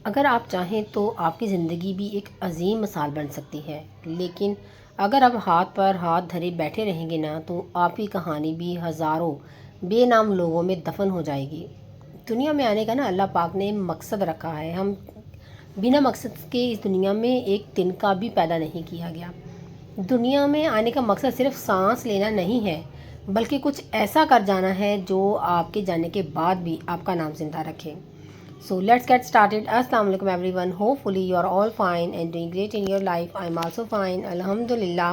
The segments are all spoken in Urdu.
اگر آپ چاہیں تو آپ کی زندگی بھی ایک عظیم مثال بن سکتی ہے، لیکن اگر آپ ہاتھ پر ہاتھ دھرے بیٹھے رہیں گے نا تو آپ کی کہانی بھی ہزاروں بے نام لوگوں میں دفن ہو جائے گی۔ دنیا میں آنے کا نا اللہ پاک نے مقصد رکھا ہے، ہم بنا مقصد کے اس دنیا میں ایک دن کا بھی پیدا نہیں کیا گیا۔ دنیا میں آنے کا مقصد صرف سانس لینا نہیں ہے، بلکہ کچھ ایسا کر جانا ہے جو آپ کے جانے کے بعد بھی آپ کا نام زندہ رکھے۔ So let's get started. Assalamu alaikum everyone. Hopefully you are all fine and doing great in your life. I'm also fine. الحمدللہ۔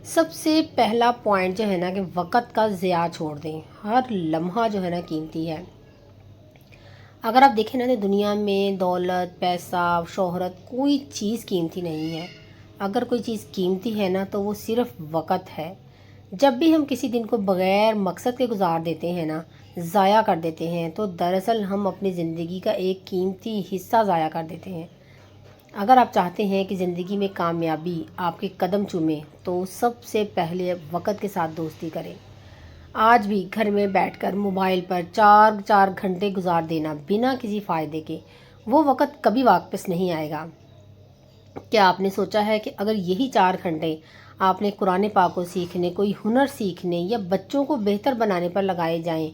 سب سے پہلا پوائنٹ جو ہے نا کہ وقت کا ضیاع چھوڑ دیں۔ ہر لمحہ جو ہے نا قیمتی ہے۔ اگر آپ دیکھیں نا تو دنیا میں دولت، پیسہ، شہرت کوئی چیز قیمتی نہیں ہے۔ اگر کوئی چیز قیمتی ہے نا تو وہ صرف وقت ہے۔ جب بھی ہم کسی دن کو بغیر مقصد کے گزار دیتے ہیں نا، ضائع کر دیتے ہیں، تو دراصل ہم اپنی زندگی کا ایک قیمتی حصہ ضائع کر دیتے ہیں۔ اگر آپ چاہتے ہیں کہ زندگی میں کامیابی آپ کے قدم چومے تو سب سے پہلے وقت کے ساتھ دوستی کریں۔ آج بھی گھر میں بیٹھ کر موبائل پر چار چار گھنٹے گزار دینا بنا کسی فائدے کے، وہ وقت کبھی واپس نہیں آئے گا۔ کیا آپ نے سوچا ہے کہ اگر یہی 4 گھنٹے آپ نے قرآن پاک کو سیکھنے، کوئی ہنر سیکھنے یا بچوں کو بہتر بنانے پر لگائے جائیں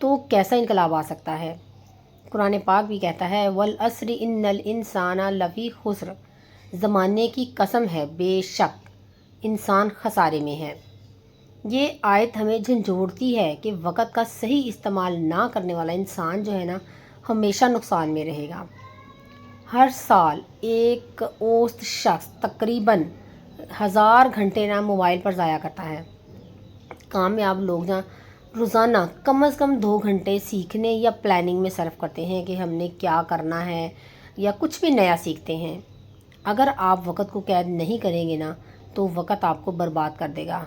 تو کیسا انقلاب آ سکتا ہے؟ قرآن پاک بھی کہتا ہے وَالْعَصْرِ إِنَّ الْإِنسَانَ لَفِي خُسْرٍ، زمانے کی قسم ہے، بے شک انسان خسارے میں ہے۔ یہ آیت ہمیں جھنجھوڑتی ہے کہ وقت کا صحیح استعمال نہ کرنے والا انسان جو ہے نا ہمیشہ نقصان میں رہے گا۔ ہر سال ایک اوسط شخص تقریباً 1000 گھنٹے نا موبائل پر ضائع کرتا ہے۔ کامیاب لوگ نا روزانہ کم از کم 2 گھنٹے سیکھنے یا پلاننگ میں صرف کرتے ہیں کہ ہم نے کیا کرنا ہے، یا کچھ بھی نیا سیکھتے ہیں۔ اگر آپ وقت کو قید نہیں کریں گے نا تو وقت آپ کو برباد کر دے گا۔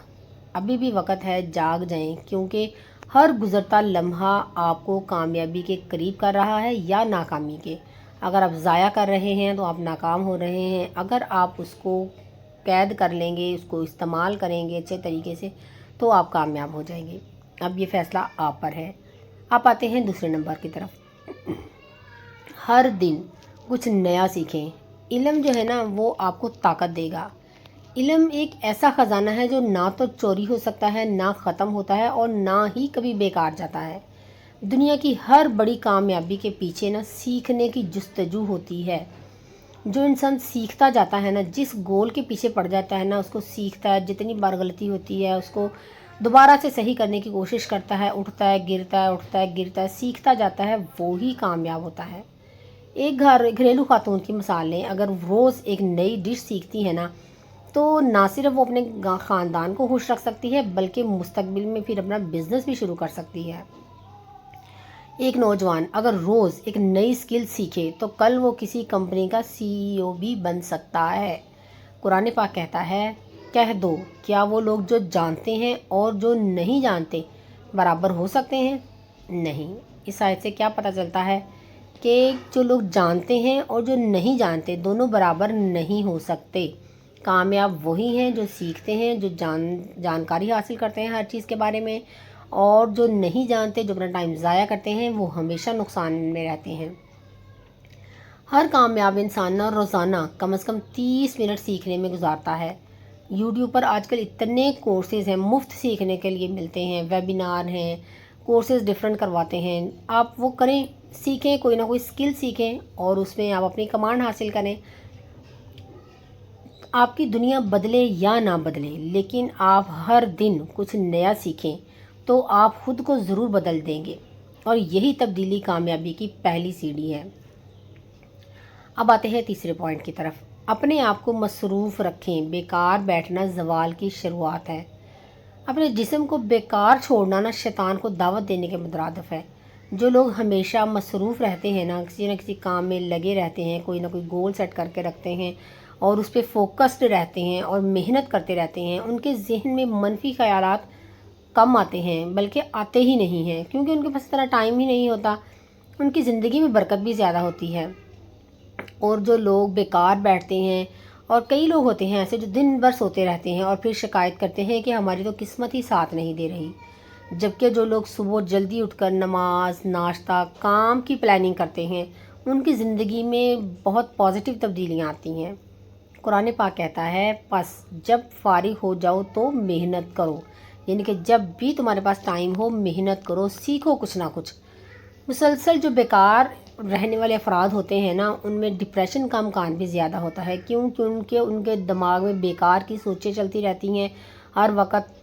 ابھی بھی وقت ہے، جاگ جائیں، کیونکہ ہر گزرتا لمحہ آپ کو کامیابی کے قریب کر رہا ہے یا ناکامی کے۔ اگر آپ ضائع کر رہے ہیں تو آپ ناکام ہو رہے ہیں۔ اگر آپ اس کو قید کر لیں گے، اس کو استعمال کریں گے اچھے طریقے سے، تو آپ کامیاب ہو جائیں گے۔ اب یہ فیصلہ آپ پر ہے۔ آپ آتے ہیں دوسرے نمبر کی طرف۔ ہر دن کچھ نیا سیکھیں۔ علم جو ہے نا وہ آپ کو طاقت دے گا۔ علم ایک ایسا خزانہ ہے جو نہ تو چوری ہو سکتا ہے، نہ ختم ہوتا ہے، اور نہ ہی کبھی بیکار جاتا ہے۔ دنیا کی ہر بڑی کامیابی کے پیچھے نا سیکھنے کی جستجو ہوتی ہے۔ جو انسان سیکھتا جاتا ہے نا، جس گول کے پیچھے پڑ جاتا ہے نا، اس کو سیکھتا ہے، جتنی بار غلطی ہوتی ہے اس کو دوبارہ سے صحیح کرنے کی کوشش کرتا ہے، اٹھتا ہے گرتا ہے، اٹھتا ہے گرتا ہے، سیکھتا جاتا ہے، وہی کامیاب ہوتا ہے۔ ایک گھریلو خاتون کی مثال لیں، اگر روز ایک نئی ڈش سیکھتی ہے نا تو نہ صرف وہ اپنے خاندان کو خوش رکھ سکتی ہے بلکہ مستقبل میں پھر اپنا بزنس بھی شروع کر سکتی ہے۔ ایک نوجوان اگر روز ایک نئی سکل سیکھے تو کل وہ کسی کمپنی کا CEO بھی بن سکتا ہے۔ قرآن پاک کہتا ہے کہہ دو، کیا وہ لوگ جو جانتے ہیں اور جو نہیں جانتے برابر ہو سکتے ہیں؟ نہیں۔ اس آیت سے کیا پتہ چلتا ہے کہ جو لوگ جانتے ہیں اور جو نہیں جانتے دونوں برابر نہیں ہو سکتے۔ کامیاب وہی ہیں جو سیکھتے ہیں، جو جانکاری حاصل کرتے ہیں ہر چیز کے بارے میں، اور جو نہیں جانتے، جو اپنا ٹائم ضائع کرتے ہیں، وہ ہمیشہ نقصان میں رہتے ہیں۔ ہر کامیاب انسان نا روزانہ کم از کم 30 منٹ سیکھنے میں گزارتا ہے۔ یوٹیوب پر آج کل اتنے کورسز ہیں، مفت سیکھنے کے لیے ملتے ہیں، ویبینار ہیں، کورسز ڈفرینٹ کرواتے ہیں۔ آپ وہ کریں، سیکھیں، کوئی نہ کوئی سکل سیکھیں اور اس میں آپ اپنی کمانڈ حاصل کریں۔ آپ کی دنیا بدلے یا نہ بدلے، لیکن آپ ہر دن کچھ نیا سیکھیں تو آپ خود کو ضرور بدل دیں گے، اور یہی تبدیلی کامیابی کی پہلی سیڑھی ہے۔ اب آتے ہیں تیسرے پوائنٹ کی طرف۔ اپنے آپ کو مصروف رکھیں، بیکار بیٹھنا زوال کی شروعات ہے۔ اپنے جسم کو بیکار چھوڑنا نا شیطان کو دعوت دینے کے مترادف ہے۔ جو لوگ ہمیشہ مصروف رہتے ہیں نا، کسی نہ کسی کام میں لگے رہتے ہیں، کوئی نہ کوئی گول سیٹ کر کے رکھتے ہیں اور اس پہ فوکسڈ رہتے ہیں اور محنت کرتے رہتے ہیں، ان کے ذہن میں منفی خیالات کم آتے ہیں، بلکہ آتے ہی نہیں ہیں، کیونکہ ان کے پاس اتنا ٹائم ہی نہیں ہوتا۔ ان کی زندگی میں برکت بھی زیادہ ہوتی ہے۔ اور جو لوگ بیکار بیٹھتے ہیں، اور کئی لوگ ہوتے ہیں ایسے جو دن بھر سوتے رہتے ہیں اور پھر شکایت کرتے ہیں کہ ہماری تو قسمت ہی ساتھ نہیں دے رہی، جبکہ جو لوگ صبح جلدی اٹھ کر نماز، ناشتہ، کام کی پلاننگ کرتے ہیں ان کی زندگی میں بہت پازیٹیو تبدیلیاں آتی ہیں۔ قرآن پاک کہتا ہے پس جب فارغ ہو جاؤ تو محنت کرو، یعنی کہ جب بھی تمہارے پاس ٹائم ہو محنت کرو، سیکھو کچھ نہ کچھ۔ مسلسل جو بیکار رہنے والے افراد ہوتے ہیں نا، ان میں ڈپریشن کا امکان بھی زیادہ ہوتا ہے، کیونکہ ان کے دماغ میں بیکار کی سوچیں چلتی رہتی ہیں ہر وقت،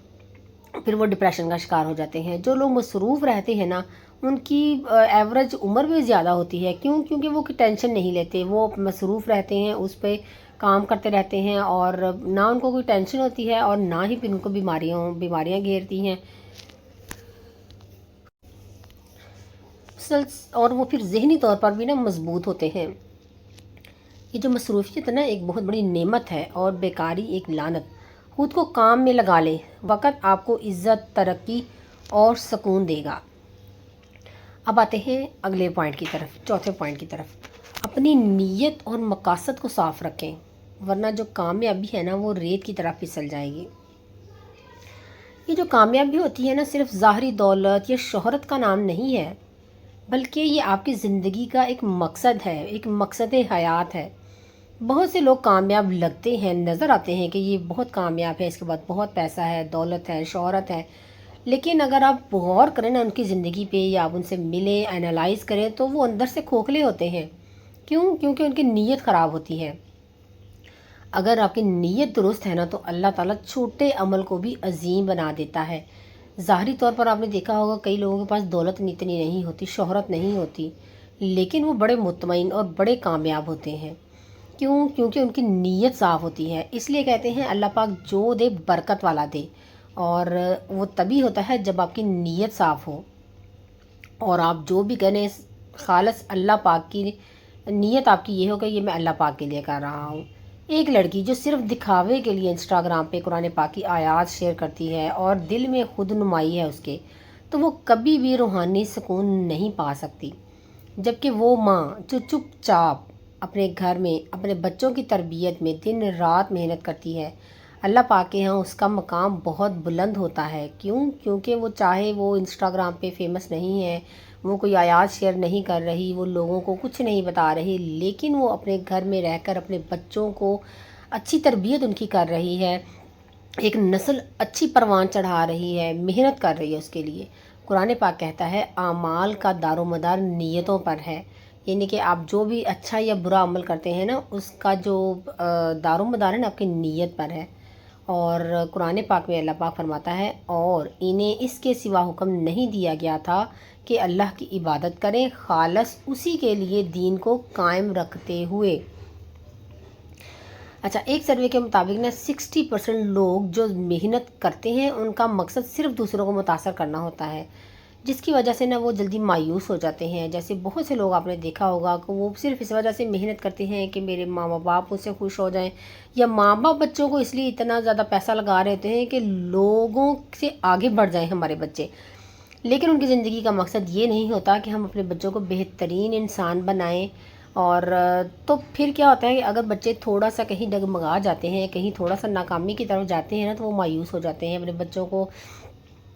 پھر وہ ڈپریشن کا شکار ہو جاتے ہیں۔ جو لوگ مصروف رہتے ہیں نا، ان کی ایوریج عمر بھی زیادہ ہوتی ہے، کیونکہ وہ ٹینشن نہیں لیتے، وہ مصروف رہتے ہیں، اس پہ کام کرتے رہتے ہیں، اور نہ ان کو کوئی ٹینشن ہوتی ہے اور نہ ہی پھر ان کو بیماریاں گھیرتی ہیں، اور وہ پھر ذہنی طور پر بھی نا مضبوط ہوتے ہیں۔ یہ جو مصروفیت ہے نا ایک بہت بڑی نعمت ہے اور بیکاری ایک لعنت۔ خود کو کام میں لگا لیں، وقت آپ کو عزت، ترقی اور سکون دے گا۔ اب آتے ہیں اگلے پوائنٹ کی طرف، چوتھے پوائنٹ کی طرف۔ اپنی نیت اور مقاصد کو صاف رکھیں، ورنہ جو کامیابی ہے نا وہ ریت کی طرح پھسل جائے گی۔ یہ جو کامیابی ہوتی ہے نا صرف ظاہری دولت یا شہرت کا نام نہیں ہے، بلکہ یہ آپ کی زندگی کا ایک مقصد ہے، ایک مقصد حیات ہے۔ بہت سے لوگ کامیاب لگتے ہیں، نظر آتے ہیں کہ یہ بہت کامیاب ہے، اس کے بعد بہت پیسہ ہے، دولت ہے، شہرت ہے، لیکن اگر آپ غور کریں نا ان کی زندگی پہ، یا آپ ان سے ملیں، انالائز کریں، تو وہ اندر سے کھوکھلے ہوتے ہیں۔ کیونکہ ان کی نیت خراب ہوتی ہے۔ اگر آپ کی نیت درست ہے نا تو اللہ تعالیٰ چھوٹے عمل کو بھی عظیم بنا دیتا ہے۔ ظاہری طور پر آپ نے دیکھا ہوگا کئی لوگوں کے پاس دولت اتنی نہیں ہوتی، شہرت نہیں ہوتی، لیکن وہ بڑے مطمئن اور بڑے کامیاب ہوتے ہیں۔ کیونکہ ان کی نیت صاف ہوتی ہے۔ اس لیے کہتے ہیں اللہ پاک جو دے برکت والا دے، اور وہ تبھی ہوتا ہے جب آپ کی نیت صاف ہو، اور آپ جو بھی کریں خالص اللہ پاک کی نیت آپ کی یہ ہو کہ یہ میں اللہ پاک کے لیے کر رہا ہوں۔ ایک لڑکی جو صرف دکھاوے کے لیے انسٹاگرام پہ قرآن پاک کی آیات شیئر کرتی ہے اور دل میں خود نمائی ہے اس کے، تو وہ کبھی بھی روحانی سکون نہیں پا سکتی، جبکہ وہ ماں جو چپ چاپ اپنے گھر میں اپنے بچوں کی تربیت میں دن رات محنت کرتی ہے، اللہ پاک کے ہاں اس کا مقام بہت بلند ہوتا ہے۔ کیونکہ وہ چاہے وہ انسٹاگرام پہ فیمس نہیں ہے، وہ کوئی آیات شیئر نہیں کر رہی، وہ لوگوں کو کچھ نہیں بتا رہی، لیکن وہ اپنے گھر میں رہ کر اپنے بچوں کو اچھی تربیت ان کی کر رہی ہے، ایک نسل اچھی پروان چڑھا رہی ہے، محنت کر رہی ہے اس کے لیے۔ قرآن پاک کہتا ہے اعمال کا دار و مدار نیتوں پر ہے، یعنی کہ آپ جو بھی اچھا یا برا عمل کرتے ہیں نا اس کا جو دار و مدار ہے نا آپ کی نیت پر ہے۔ اور قرآن پاک میں اللہ پاک فرماتا ہے اور انہیں اس کے سوا حکم نہیں دیا گیا تھا کہ اللہ کی عبادت کریں خالص اسی کے لیے دین کو قائم رکھتے ہوئے۔ اچھا، ایک سروے کے مطابق نا 60% لوگ جو محنت کرتے ہیں ان کا مقصد صرف دوسروں کو متاثر کرنا ہوتا ہے، جس کی وجہ سے نا وہ جلدی مایوس ہو جاتے ہیں۔ جیسے بہت سے لوگ آپ نے دیکھا ہوگا کہ وہ صرف اس وجہ سے محنت کرتے ہیں کہ میرے ماں باپ مجھ سے خوش ہو جائیں، یا ماں باپ بچوں کو اس لیے اتنا زیادہ پیسہ لگا رہے ہوتے ہیں کہ لوگوں سے آگے بڑھ جائیں ہمارے بچے، لیکن ان کی زندگی کا مقصد یہ نہیں ہوتا کہ ہم اپنے بچوں کو بہترین انسان بنائیں۔ اور تو پھر کیا ہوتا ہے کہ اگر بچے تھوڑا سا کہیں ڈگمگا جاتے ہیں، کہیں تھوڑا سا ناکامی کی طرف جاتے ہیں نا، تو وہ مایوس ہو جاتے ہیں، اپنے بچوں کو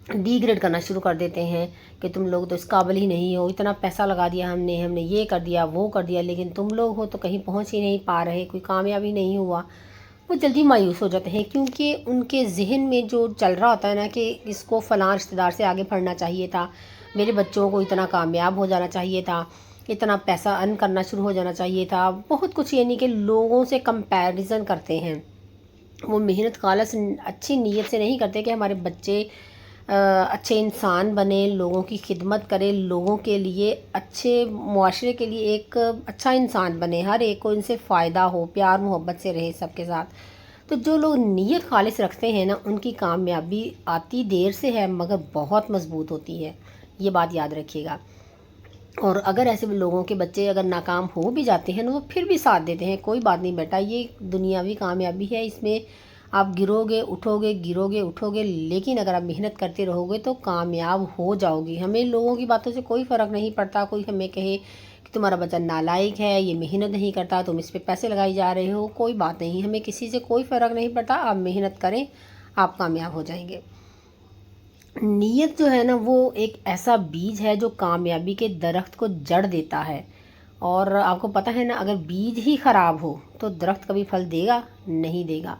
ڈی گریڈ کرنا شروع کر دیتے ہیں کہ تم لوگ تو اس قابل ہی نہیں ہو، اتنا پیسہ لگا دیا ہم نے یہ کر دیا وہ کر دیا، لیکن تم لوگ ہو تو کہیں پہنچ ہی نہیں پا رہے، کوئی کامیابی نہیں ہوا۔ وہ جلدی مایوس ہو جاتے ہیں، کیونکہ ان کے ذہن میں جو چل رہا ہوتا ہے نا کہ اس کو فلاں رشتہ دار سے آگے بڑھنا چاہیے تھا، میرے بچوں کو اتنا کامیاب ہو جانا چاہیے تھا، اتنا پیسہ ارن کرنا شروع ہو جانا چاہیے تھا، بہت کچھ، یعنی کہ لوگوں سے کمپیریزن کرتے ہیں۔ وہ محنت خالص اچھی نیت سے نہیں کرتے کہ ہمارے بچے اچھے انسان بنے، لوگوں کی خدمت کرے، لوگوں کے لیے اچھے معاشرے کے لیے ایک اچھا انسان بنے، ہر ایک کو ان سے فائدہ ہو، پیار محبت سے رہے سب کے ساتھ۔ تو جو لوگ نیت خالص رکھتے ہیں نا ان کی کامیابی آتی دیر سے ہے مگر بہت مضبوط ہوتی ہے، یہ بات یاد رکھیے گا۔ اور اگر ایسے لوگوں کے بچے اگر ناکام ہو بھی جاتے ہیں نا وہ پھر بھی ساتھ دیتے ہیں، کوئی بات نہیں بیٹا، یہ دنیاوی کامیابی ہے، اس میں آپ گرو گے اٹھو گے، لیکن اگر آپ محنت کرتے رہو گے تو کامیاب ہو جاؤ گی۔ ہمیں لوگوں کی باتوں سے کوئی فرق نہیں پڑتا، کوئی ہمیں کہے کہ تمہارا بچہ نالائق ہے، یہ محنت نہیں کرتا، تم اس پہ پیسے لگائی جا رہے ہو، کوئی بات نہیں، ہمیں کسی سے کوئی فرق نہیں پڑتا، آپ محنت کریں، آپ کامیاب ہو جائیں گے۔ نیت جو ہے نا وہ ایک ایسا بیج ہے جو کامیابی کے درخت کو جڑ دیتا ہے، اور آپ کو پتہ ہے نا، اگر بیج ہی خراب ہو تو درخت کبھی پھل دے گا؟ نہیں دے گا۔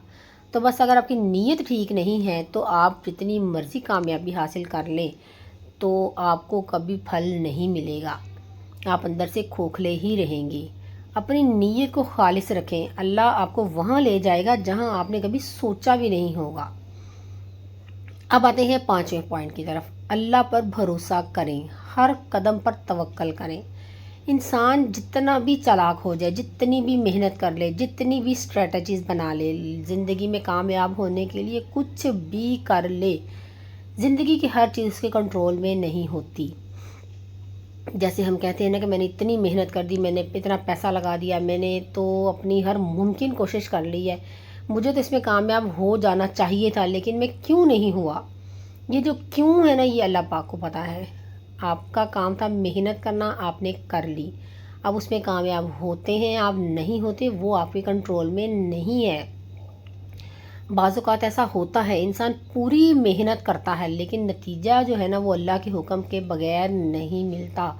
تو بس اگر آپ کی نیت ٹھیک نہیں ہے تو آپ جتنی مرضی کامیابی حاصل کر لیں تو آپ کو کبھی پھل نہیں ملے گا، آپ اندر سے کھوکھلے ہی رہیں گے۔ اپنی نیت کو خالص رکھیں، اللہ آپ کو وہاں لے جائے گا جہاں آپ نے کبھی سوچا بھی نہیں ہوگا۔ اب آتے ہیں 5ویں پوائنٹ کی طرف، اللہ پر بھروسہ کریں، ہر قدم پر توکل کریں۔ انسان جتنا بھی چالاک ہو جائے، جتنی بھی محنت کر لے، جتنی بھی اسٹریٹجیز بنا لے، زندگی میں کامیاب ہونے کے لیے کچھ بھی کر لے، زندگی کی ہر چیز کے کنٹرول میں نہیں ہوتی۔ جیسے ہم کہتے ہیں نا کہ میں نے اتنی محنت کر دی، میں نے اتنا پیسہ لگا دیا، میں نے تو اپنی ہر ممکن کوشش کر لی ہے، مجھے تو اس میں کامیاب ہو جانا چاہیے تھا لیکن میں کیوں نہیں ہوا؟ یہ جو کیوں ہے نا، یہ اللہ پاک کو پتہ ہے۔ آپ کا کام تھا محنت کرنا، آپ نے کر لی، اب اس میں کامیاب ہوتے ہیں آپ نہیں ہوتے، وہ آپ کے کنٹرول میں نہیں ہے۔ بعض اوقات ایسا ہوتا ہے، انسان پوری محنت کرتا ہے لیکن نتیجہ جو ہے نا وہ اللہ کے حکم کے بغیر نہیں ملتا۔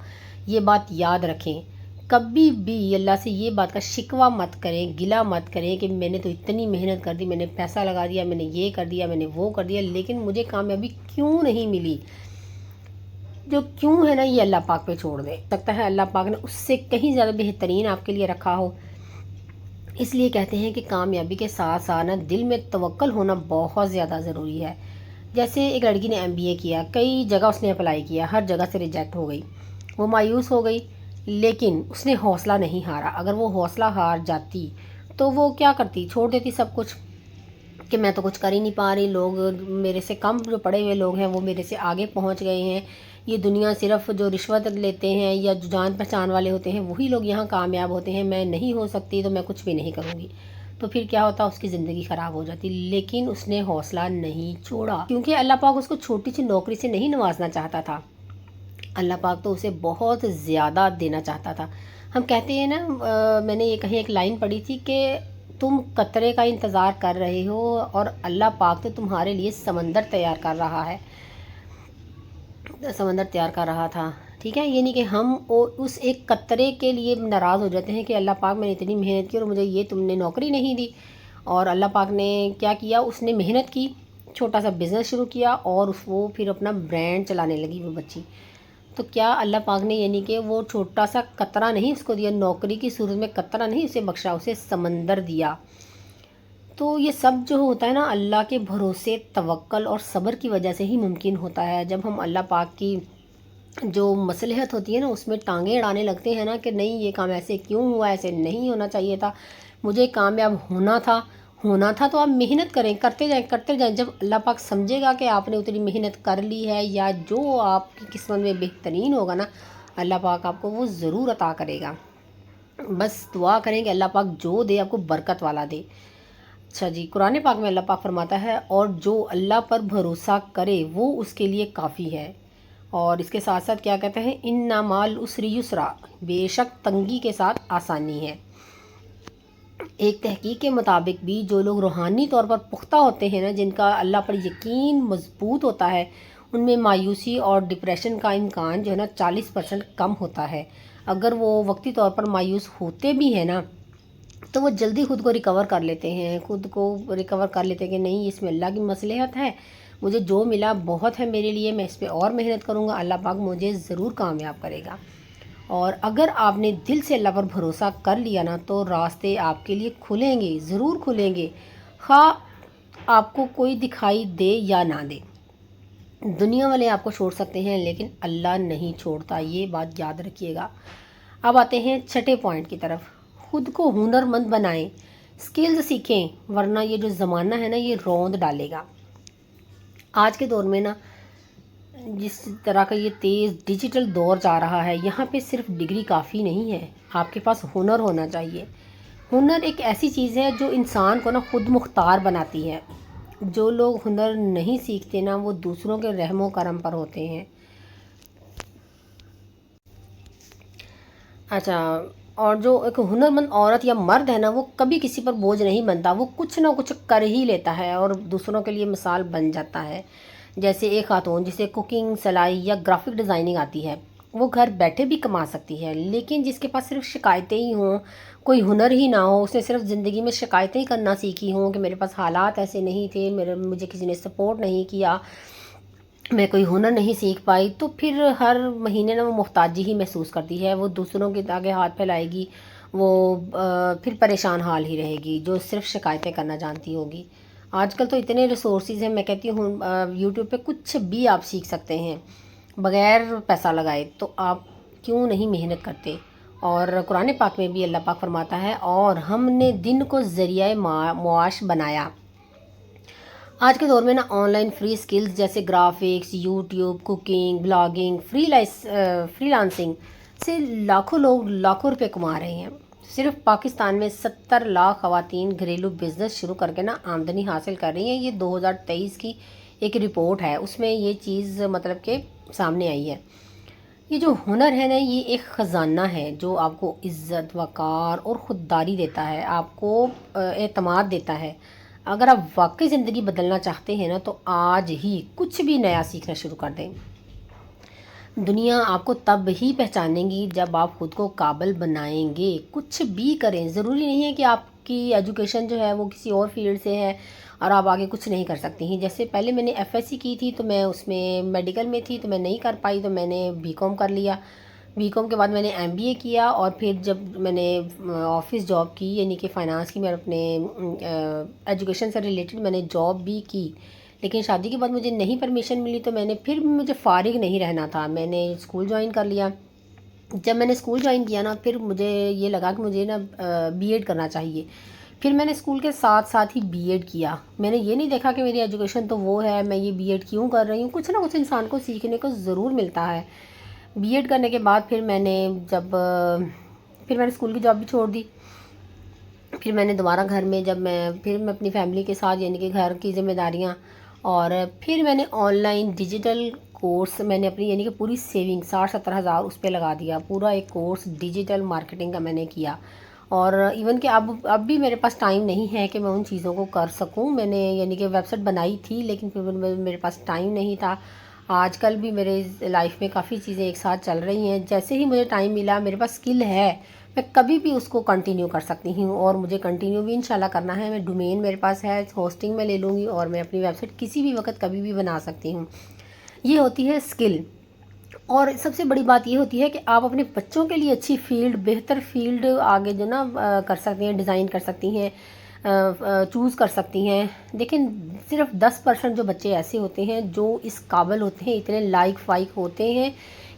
یہ بات یاد رکھیں، کبھی بھی اللہ سے یہ بات کا شکوہ مت کریں، گلہ مت کریں کہ میں نے تو اتنی محنت کر دی، میں نے پیسہ لگا دیا، میں نے یہ کر دیا، میں نے وہ کر دیا، لیکن مجھے کامیابی کیوں نہیں ملی؟ جو کیوں ہے نا یہ اللہ پاک پہ چھوڑ دیں، سکتا ہے اللہ پاک نے اس سے کہیں زیادہ بہترین آپ کے لیے رکھا ہو۔ اس لیے کہتے ہیں کہ کامیابی کے ساتھ ساتھ نا دل میں توکل ہونا بہت زیادہ ضروری ہے۔ جیسے ایک لڑکی نے MBA کیا، کئی جگہ اس نے اپلائی کیا، ہر جگہ سے ریجیکٹ ہو گئی، وہ مایوس ہو گئی، لیکن اس نے حوصلہ نہیں ہارا۔ اگر وہ حوصلہ ہار جاتی تو وہ کیا کرتی؟ چھوڑ دیتی سب کچھ کہ میں تو کچھ کر ہی نہیں پا رہی، لوگ میرے سے کم جو پڑھے ہوئے لوگ ہیں وہ میرے سے آگے پہنچ گئے ہیں، یہ دنیا صرف جو رشوت لیتے ہیں یا جو جان پہچان والے ہوتے ہیں وہی لوگ یہاں کامیاب ہوتے ہیں، میں نہیں ہو سکتی تو میں کچھ بھی نہیں کروں گی۔ تو پھر کیا ہوتا؟ اس کی زندگی خراب ہو جاتی، لیکن اس نے حوصلہ نہیں چھوڑا، کیونکہ اللہ پاک اس کو چھوٹی سی نوکری سے نہیں نوازنا چاہتا تھا، اللہ پاک تو اسے بہت زیادہ دینا چاہتا تھا۔ ہم کہتے ہیں نا، میں نے یہ کہیں ایک لائن پڑھی تھی کہ تم قطرے کا انتظار کر رہے ہو اور اللہ پاک تو تمہارے لیے سمندر تیار کر رہا ہے، سمندر تیار کر رہا تھا، ٹھیک ہے؟ یعنی کہ ہم اس ایک قطرے کے لیے ناراض ہو جاتے ہیں کہ اللہ پاک میں نے اتنی محنت کی اور مجھے یہ تم نے نوکری نہیں دی۔ اور اللہ پاک نے کیا کیا؟ اس نے محنت کی، چھوٹا سا بزنس شروع کیا اور وہ پھر اپنا برانڈ چلانے لگی وہ بچی۔ تو کیا اللہ پاک نے یعنی کہ وہ چھوٹا سا قطرہ نہیں اس کو دیا، نوکری کی صورت میں قطرہ نہیں اسے بخشا، اسے سمندر دیا۔ تو یہ سب جو ہوتا ہے نا اللہ کے بھروسے، توکل اور صبر کی وجہ سے ہی ممکن ہوتا ہے۔ جب ہم اللہ پاک کی جو مصلحت ہوتی ہے نا اس میں ٹانگیں اڑانے لگتے ہیں نا کہ نہیں یہ کام ایسے کیوں ہوا، ایسے نہیں ہونا چاہیے تھا، مجھے کامیاب ہونا تھا، تو آپ محنت کریں، کرتے جائیں کرتے جائیں۔ جب اللہ پاک سمجھے گا کہ آپ نے اتنی محنت کر لی ہے یا جو آپ کی قسمت میں بہترین ہوگا نا، اللہ پاک آپ کو وہ ضرور عطا کرے گا۔ بس دعا کریں کہ اللہ پاک جو دے آپ کو برکت والا دے۔ اچھا جی، قرآن پاک میں اللہ پاک فرماتا ہے اور جو اللہ پر بھروسہ کرے وہ اس کے لیے کافی ہے۔ اور اس کے ساتھ ساتھ کیا کہتے ہیں؟ ان مال العسر یسرا، بے شک تنگی کے ساتھ آسانی ہے۔ ایک تحقیق کے مطابق بھی جو لوگ روحانی طور پر پختہ ہوتے ہیں نا، جن کا اللہ پر یقین مضبوط ہوتا ہے، ان میں مایوسی اور ڈپریشن کا امکان جو ہے نا 40% کم ہوتا ہے۔ اگر وہ وقتی طور پر مایوس ہوتے بھی ہیں نا تو وہ جلدی خود کو ریکور کر لیتے ہیں، کہ نہیں اس میں اللہ کی مصلحت ہے، مجھے جو ملا بہت ہے میرے لیے، میں اس پہ اور محنت کروں گا، اللہ پاک مجھے ضرور کامیاب کرے گا۔ اور اگر آپ نے دل سے اللہ پر بھروسہ کر لیا نا تو راستے آپ کے لیے کھلیں گے، ضرور کھلیں گے، خواہ آپ کو کوئی دکھائی دے یا نہ دے۔ دنیا والے آپ کو چھوڑ سکتے ہیں لیکن اللہ نہیں چھوڑتا، یہ بات یاد رکھیے گا۔ اب آتے ہیں 6 پوائنٹ کی طرف، خود کو ہنر مند بنائیں، سکلز سیکھیں، ورنہ یہ جو زمانہ ہے نا یہ روند ڈالے گا۔ آج کے دور میں نا جس طرح کا یہ تیز ڈیجیٹل دور جا رہا ہے، یہاں پہ صرف ڈگری کافی نہیں ہے، آپ کے پاس ہنر ہونا چاہیے۔ ہنر ایک ایسی چیز ہے جو انسان کو نا خود مختار بناتی ہے۔ جو لوگ ہنر نہیں سیکھتے نا وہ دوسروں کے رحم و کرم پر ہوتے ہیں۔ اچھا، اور جو ایک ہنرمند عورت یا مرد ہے نا وہ کبھی کسی پر بوجھ نہیں بنتا، وہ کچھ نہ کچھ کر ہی لیتا ہے اور دوسروں کے لیے مثال بن جاتا ہے۔ جیسے ایک خاتون جسے کوکنگ، سلائی یا گرافک ڈیزائننگ آتی ہے، وہ گھر بیٹھے بھی کما سکتی ہے، لیکن جس کے پاس صرف شکایتیں ہی ہوں، کوئی ہنر ہی نہ ہو، اس نے صرف زندگی میں شکایتیں ہی کرنا سیکھی ہوں کہ میرے پاس حالات ایسے نہیں تھے، مجھے کسی نے سپورٹ نہیں کیا، میں کوئی ہنر نہیں سیکھ پائی، تو پھر ہر مہینے وہ محتاجی ہی محسوس کرتی ہے، وہ دوسروں کے آگے ہاتھ پھیلائے گی، وہ پھر پریشان حال ہی رہے گی جو صرف شکایتیں کرنا جانتی ہوگی۔ آج کل تو اتنے ریسورسز ہیں، میں کہتی ہوں یوٹیوب پہ کچھ بھی آپ سیکھ سکتے ہیں بغیر پیسہ لگائے، تو آپ کیوں نہیں محنت کرتے؟ اور قرآن پاک میں بھی اللہ پاک فرماتا ہے، اور ہم نے دن کو ذریعہ معاش بنایا۔ آج کے دور میں نا آن لائن فری سکلز جیسے graphics, YouTube, cooking, blogging, free lancing سے لاکھوں لوگ لاکھوں روپے کما رہے ہیں۔ صرف پاکستان میں 70 لاکھ خواتین گھریلو بزنس شروع کر کے نا آمدنی حاصل کر رہی ہیں۔ یہ 2023 کی ایک رپورٹ ہے، اس میں یہ چیز مطلب کہ سامنے آئی ہے۔ یہ جو ہنر ہے نا، یہ ایک خزانہ ہے جو آپ کو عزت، وقار اور خودداری دیتا ہے، آپ کو اعتماد دیتا ہے۔ اگر آپ واقعی زندگی بدلنا چاہتے ہیں نا، تو آج ہی کچھ بھی نیا سیکھنا شروع کر دیں۔ دنیا آپ کو تب ہی پہچانے گی جب آپ خود کو قابل بنائیں گے۔ کچھ بھی کریں، ضروری نہیں ہے کہ آپ کی ایجوکیشن جو ہے وہ کسی اور فیلڈ سے ہے اور آپ آگے کچھ نہیں کر سکتی ہیں۔ جیسے پہلے میں نے ایف ایس سی کی تھی، تو میں اس میں میڈیکل میں تھی، تو میں نہیں کر پائی، تو میں نے بی کام کر لیا۔ بی کام کے بعد میں نے ایم بی اے کیا، اور پھر جب میں نے آفس جاب کی، یعنی کہ فائنانس کی، میں اپنے ایجوکیشن سے ریلیٹڈ میں نے جاب بھی کی، لیکن شادی کے بعد مجھے نہیں پرمیشن ملی، تو میں نے پھر مجھے فارغ نہیں رہنا تھا، میں نے اسکول جوائن کر لیا۔ جب میں نے اسکول جوائن کیا نا، پھر مجھے یہ لگا کہ مجھے نا بی ایڈ کرنا چاہیے۔ پھر میں نے اسکول کے ساتھ ساتھ ہی بی ایڈ کیا۔ میں نے یہ نہیں دیکھا کہ میری ایجوکیشن تو وہ ہے، میں یہ بی ایڈ کیوں کر رہی ہوں، کچھ نہ کچھ انسان کو سیکھنے کو ضرور ملتا ہے۔ بی ایڈ کرنے کے بعد پھر میں نے اسکول کی جاب بھی چھوڑ دی۔ پھر میں نے دوبارہ گھر میں پھر میں اپنی فیملی کے ساتھ، یعنی کہ گھر کی ذمہ داریاں، اور پھر میں نے آن لائن ڈیجیٹل کورس، میں نے اپنی یعنی کہ پوری سیونگ 60-70 ہزار اس پہ لگا دیا، پورا ایک کورس ڈیجیٹل مارکیٹنگ کا میں نے کیا۔ اور ایون کہ اب بھی میرے پاس ٹائم نہیں ہے کہ میں ان چیزوں کو کر سکوں۔ میں نے یعنی کہ ویب سائٹ بنائی تھی، لیکن پھر میرے پاس ٹائم نہیں تھا۔ آج کل بھی میرے لائف میں کافی چیزیں ایک ساتھ چل رہی ہیں، جیسے ہی مجھے ٹائم ملا، میرے پاس اسکل ہے، میں کبھی بھی اس کو کنٹینیو کر سکتی ہوں، اور مجھے کنٹینیو بھی انشاءاللہ کرنا ہے۔ میں ڈومین میرے پاس ہے، ہوسٹنگ میں لے لوں گی، اور میں اپنی ویب سائٹ کسی بھی وقت کبھی بھی بنا سکتی ہوں۔ یہ ہوتی ہے اسکل۔ اور سب سے بڑی بات یہ ہوتی ہے کہ آپ اپنے بچوں کے لیے اچھی فیلڈ، بہتر فیلڈ آگے جو نا کر سکتی ہیں، ڈیزائن کر سکتی ہیں، چوز کر سکتی ہیں۔ لیکن صرف 10% جو بچے ایسے ہوتے ہیں جو اس قابل ہوتے ہیں، اتنے لائق فائق ہوتے ہیں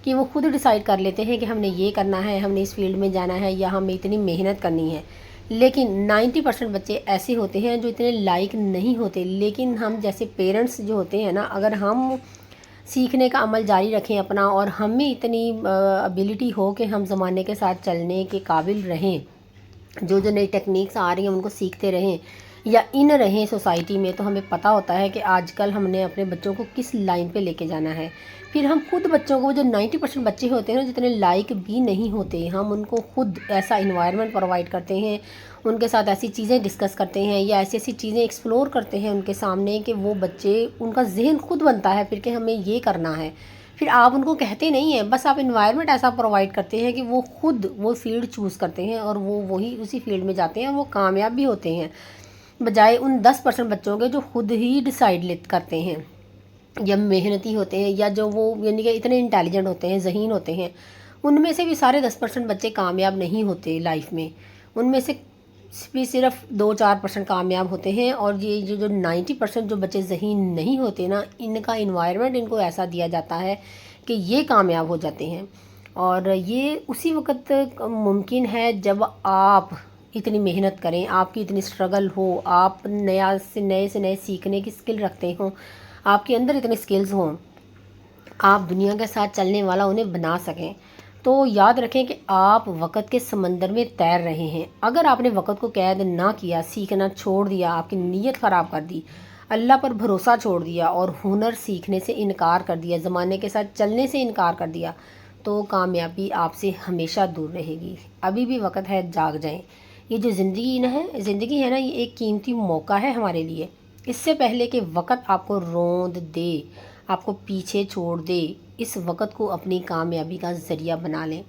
کہ وہ خود ڈیسائیڈ کر لیتے ہیں کہ ہم نے یہ کرنا ہے، ہم نے اس فیلڈ میں جانا ہے، یا ہمیں اتنی محنت کرنی ہے۔ لیکن 90% بچے ایسے ہوتے ہیں جو اتنے لائق نہیں ہوتے، لیکن ہم جیسے پیرنٹس جو ہوتے ہیں نا، اگر ہم سیکھنے کا عمل جاری رکھیں اپنا، اور ہمیں اتنی ابیلٹی ہو کہ ہم زمانے کے ساتھ چلنے کے قابل رہیں، جو نئی ٹیکنیکس آ رہی ہیں ان کو سیکھتے رہیں یا ان رہیں سوسائٹی میں، تو ہمیں پتہ ہوتا ہے کہ آج کل ہم نے اپنے بچوں کو کس لائن پہ لے کے جانا ہے۔ پھر ہم خود بچوں کو، جو 90% بچے ہوتے ہیں نا، جتنے لائق بھی نہیں ہوتے، ہم ان کو خود ایسا انوائرمنٹ پرووائڈ کرتے ہیں، ان کے ساتھ ایسی چیزیں ڈسکس کرتے ہیں، یا ایسی ایسی چیزیں ایکسپلور کرتے ہیں ان کے سامنے، کہ وہ بچے، ان کا ذہن خود بنتا ہے پھر کہ ہمیں یہ کرنا ہے۔ پھر آپ ان کو کہتے نہیں ہیں، بس آپ انوائرمنٹ ایسا پرووائڈ کرتے ہیں کہ وہ خود وہ فیلڈ چوز کرتے ہیں، اور وہی اسی فیلڈ میں جاتے ہیں، اور وہ کامیاب بھی ہوتے ہیں، بجائے ان 10% بچوں کے جو خود ہی ڈیسائیڈ کرتے ہیں، یا محنتی ہوتے ہیں، یا جو وہ یعنی کہ اتنے انٹیلیجنٹ ہوتے ہیں، ذہین ہوتے ہیں۔ ان میں سے بھی سارے 10% بچے کامیاب نہیں ہوتے لائف میں، ان میں سے بھی صرف 2-4% کامیاب ہوتے ہیں۔ اور یہ جو 90% جو بچے ذہین نہیں ہوتے نا، ان کا انوائرمنٹ ان کو ایسا دیا جاتا ہے کہ یہ کامیاب ہو جاتے ہیں۔ اور یہ اسی وقت ممکن ہے جب آپ اتنی محنت کریں، آپ کی اتنی اسٹرگل ہو، آپ نئے سے نئے سیکھنے کی اسکل رکھتے ہوں، آپ کے اندر اتنے اسکلز ہوں، آپ دنیا کے ساتھ چلنے والا انہیں بنا سکیں۔ تو یاد رکھیں کہ آپ وقت کے سمندر میں تیر رہے ہیں۔ اگر آپ نے وقت کو قید نہ کیا، سیکھنا چھوڑ دیا، آپ کی نیت خراب کر دی، اللہ پر بھروسہ چھوڑ دیا، اور ہنر سیکھنے سے انکار کر دیا، زمانے کے ساتھ چلنے سے انکار کر دیا، تو کامیابی آپ سے ہمیشہ دور رہے گی۔ ابھی بھی وقت ہے، جاگ جائیں۔ یہ جو زندگی ہے نا، یہ ایک قیمتی موقع ہے ہمارے لیے۔ اس سے پہلے کہ وقت آپ کو روند دے، آپ کو پیچھے چھوڑ دے، اس وقت کو اپنی کامیابی کا ذریعہ بنا لیں۔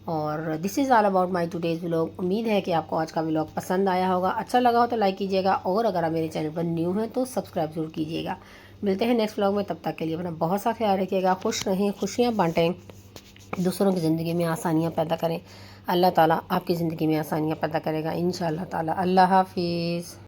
اور this is all about my today's vlog. امید ہے کہ آپ کو آج کا ولاگ پسند آیا ہوگا، اچھا لگا ہو تو لائک کیجیے گا، اور اگر آپ میرے چینل پر نیو ہیں تو سبسکرائب ضرور کیجیے گا۔ ملتے ہیں نیکسٹ ولاگ میں، تب تک کے لیے اپنا بہت سا خیال رکھیے گا، خوش رہیں، خوشیاں بانٹیں، دوسروں کی زندگی میں آسانیاں پیدا کریں۔ اللہ تعالیٰ آپ کی زندگی میں آسانیاں پیدا کرے گا انشاءاللہ تعالیٰ۔ اللہ حافظ۔